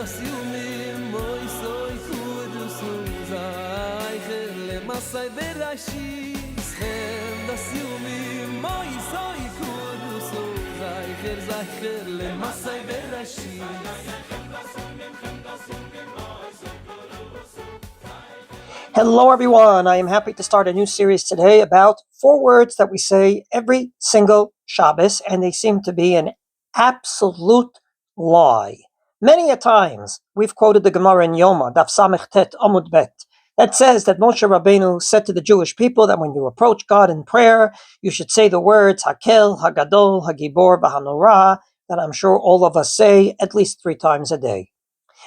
Hemdat HaYamim, אותו, זייכר למסעי בראשית. Hemdat HaYamim, אותו, זייכר למסעי בראשית. Hello everyone, I am happy to start a new series today about 4 words that we say every single Shabbos, and they seem to be an absolute lie. Many a times we've quoted the Gemara in Yoma, Daf Samech Tet Amud Bet, that says that Moshe Rabbeinu said to the Jewish people that when you approach God in prayer, you should say the words Hakel, Hagadol, Hagibor, Vahanora, that I'm sure all of us say at least 3 times a day.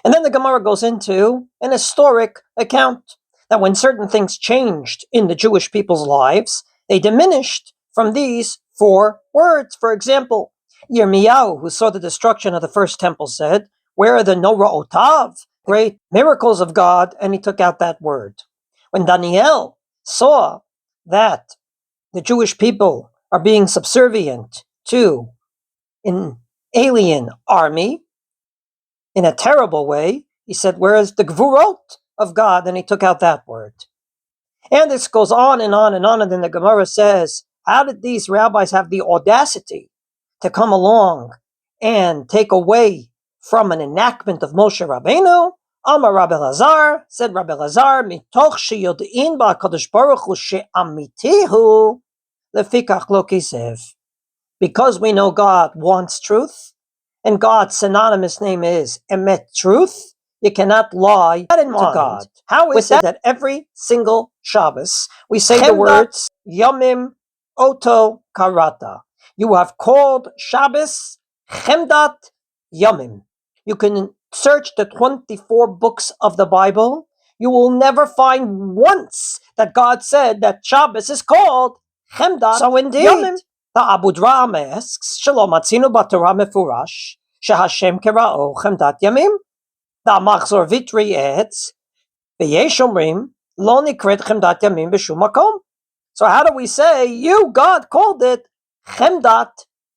And then the Gemara goes into an historic account that when certain things changed in the Jewish people's lives, they diminished from these 4 words. For example, Yirmiyahu, who saw the destruction of the first temple, said, "Where are the Nora'otav, great miracles of God?" And he took out that word. When Daniel saw that the Jewish people are being subservient to an alien army in a terrible way, he said, "Where is the Gvurot of God?" And he took out that word. And this goes on and on and on. And then the Gemara says, how did these rabbis have the audacity to come along and take away from an enactment of Moshe Rabbeinu? Amar Rabbi Lazar, said Rabbi Lazar, mitoch sheyod'in ba'kadosh baruch hu she'amitihu lefikach lo kisev. Because we know God wants truth, and God's synonymous name is Emet, truth, you cannot lie to God. How is it that every single Shabbos we say the words Yamim, אותו, Karata? You have called Shabbos Chemdat HaYamim. You can search the 24 books of the Bible. You will never find once that God said that Shabbos is called Hemdat HaYamim. The Abu Draham asks, Shalom Atzinu Batorah Mefurash, Shehashem Kera'o Chemdat HaYamim. The Machzor Vitri adds, V'yesh omrim, lo nikret Chemdat HaYamim b'shum makom. So how do we say, you, God, called it Chemdat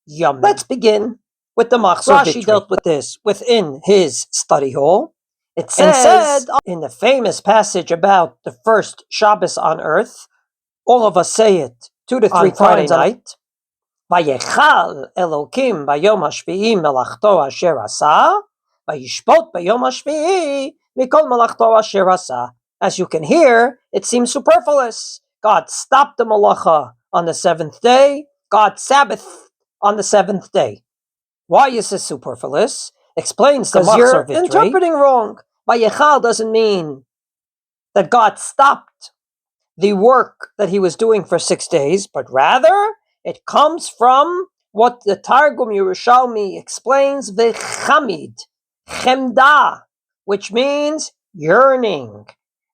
HaYamim? Let's begin with the Machzor Vitri. Rashi dealt with this within his study hall. It said in the famous passage about the first Shabbos on earth, all of us say it 2 to 3 times a night, Vayechal Elokim bayom hashvi'i melachto asher asa, vayishpot bayom hashvi'i mikol melachto asher asa. As you can hear, it seems superfluous. God stopped the malacha on the 7th day. God Sabbath on the 7th day. Why is this superfluous? Explains the Machzor Vitri. You're interpreting wrong. Vayechal doesn't mean that God stopped the work that he was doing for 6 days, but rather it comes from what the Targum Yerushalmi explains, v'chamid, chemda, which means yearning.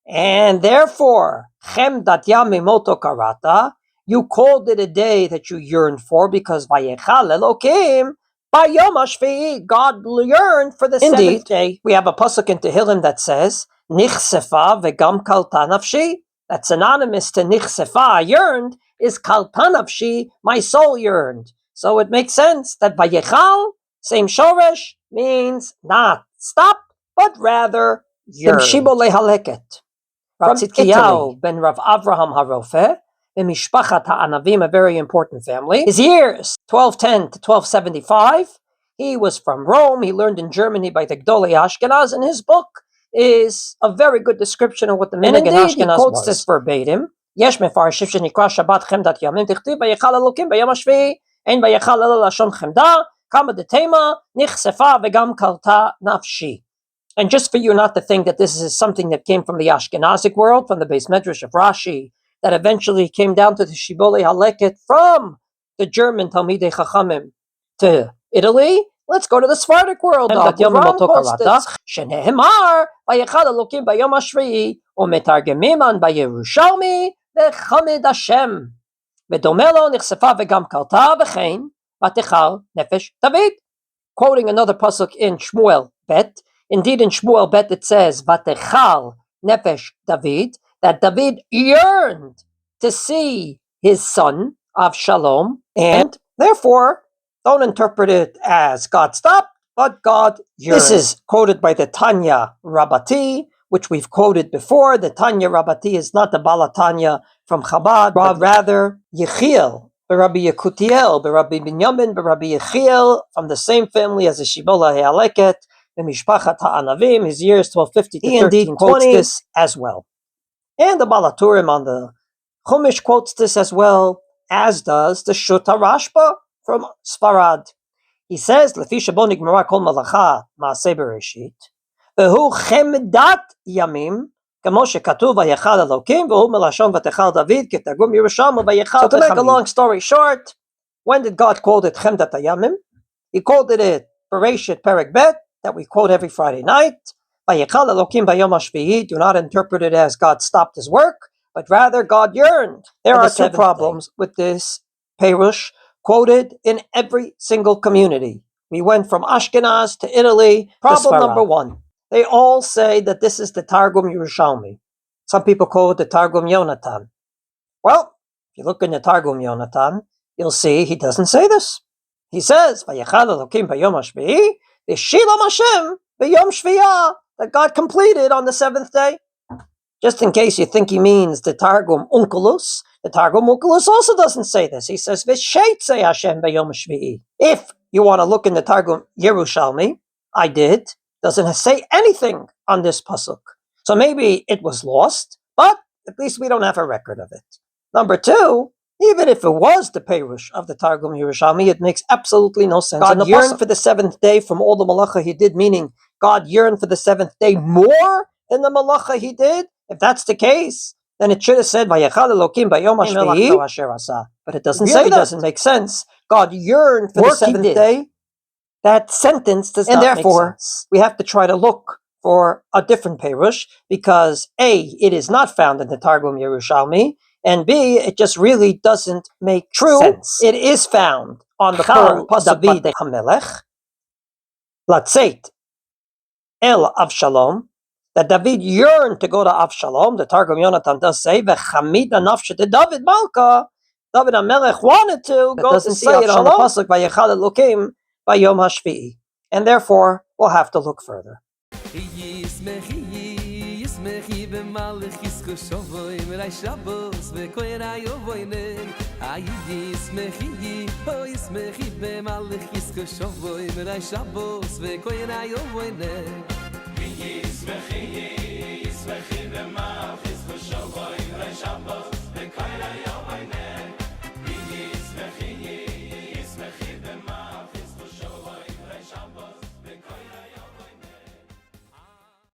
And therefore, Chemdat HaYamim, אותו, קראת, you called it a day that you yearned for, because vayechal Elokim bayom hashvi'i, God yearned for the 7th day. We have a pasuk in Tehillim that says, nichsefa v'gam kalta nafshi. That's synonymous to nichsefa, yearned, is kalta nafshi, my soul yearned. So it makes sense that vayechal, same shoresh, means not stop, but rather yearn. Shibbolei lehaleket. Rav Tzidkiyahu ben Rav Avraham HaRofeh, in Mishpachat HaAnavim, a very important family. His years, 1210 to 1275. He was from Rome. He learned in Germany by the Gdolei Ashkenaz, and his book is a very good description of what the minhag in Ashkenaz was. He quotes this verbatim. Yesh mefarshim shenikra Shabbat Chemdat HaYamim tichtiv vayechal Elokim bayom hashvi'i ein vayechal ela lashon chemda kama detema nichsefa v'gam kalta nafshi. And just for you not to think that this is something that came from the Ashkenazic world, from the Beis Medrash of Rashi, that eventually came down to the Shibbolei Haleket from the German Talmidei Chachamim to Italy, let's go to the Sephardic world. Shenehemar vayechal Elokim bayom hashvi'i umetargemiman bayerushalmi v'chamid Hashem v'domelo nichsefa v'gam kalta v'chein vatechal nefesh David. Quoting another pasuk in Shmuel Bet. Indeed, in Shmuel Bet it says, Vatechal nefesh David, that David yearned to see his son Avshalom, and therefore don't interpret it as God stopped, but God yearned. This is quoted by the Tanya Rabbati, which we've quoted before. The Tanya Rabbati is not the Balatanya from Chabad, but rather Yechiel, Rabbi Yekutiel, Rabbi Binyamin, Rabbi Yechiel, from the same family as the Shibola He'aleket, the Mishpachat Ha'anavim, his years 1250 to 1320. He indeed quotes this as well. And the Balaturim on the Chumash quotes this as well, as does the Shuta Rashba from Sfarad. He says, "Lefi shebo nigmara kol malacha ma'aseh bereshit, vehu Chemdat HaYamim, kamo shekatuv vayechal Elokim, vehu melashon vatechal David, ketargum Yerushalmi vayechal." So to make a long story short, when did God call it Chemdat HaYamim? He called it Bereshit Perek Bet, that we quote every Friday night. Vayechal Elokim bayom hashvi'i. Do not interpret it as God stopped his work, but rather God yearned. There are two problems with this Perush, quoted in every single community. We went from Ashkenaz to Italy. Problem number one, they all say that this is the Targum Yerushalmi. Some people call it the Targum Yonatan. Well, if you look in the Targum Yonatan, you'll see he doesn't say this. He says, "Vayechal Elokim bayom hashvi'i, v'shilam Hashem b'yom shviyah," that God completed on the seventh day. Just in case you think he means the Targum Onkelos, the Targum Onkelos also doesn't say this. He says, "V'sheitze Hashem b'yom shvi'i." If you want to look in the Targum Yerushalmi, I did, doesn't say anything on this pasuk. So maybe it was lost, but at least we don't have a record of it. Number two, even if it was the Perush of the Targum Yerushalmi, it makes absolutely no sense. God yearned for the seventh day from all the malacha he did, meaning God yearned for the seventh day more than the malacha he did. If that's the case, then it should have said, "Vayechal Elokim bayom hashvi'i," but it doesn't say that. It doesn't make sense. God yearned for the seventh day. That sentence does not make sense. And therefore, we have to try to look for a different Perush, because A, it is not found in the Targum Yerushalmi, and B, it just really doesn't make sense. It is found on the Kol David HaMelech, Latzeit El Avshalom, that David yearned to go to Avshalom. The Targum Yonatan does say, "V'chamida nafshe de David Malka." David HaMelech wanted to go to see it on the pasuk, "Vayechal Elokim bayom hashvi'i," and therefore we'll have to look further. Yismechi b'malach yiskushovoy Merai Shabbos v'koyray ovoyne Yismechi b'malach yiskushovoy Merai Shabbos v'koyray ovoyne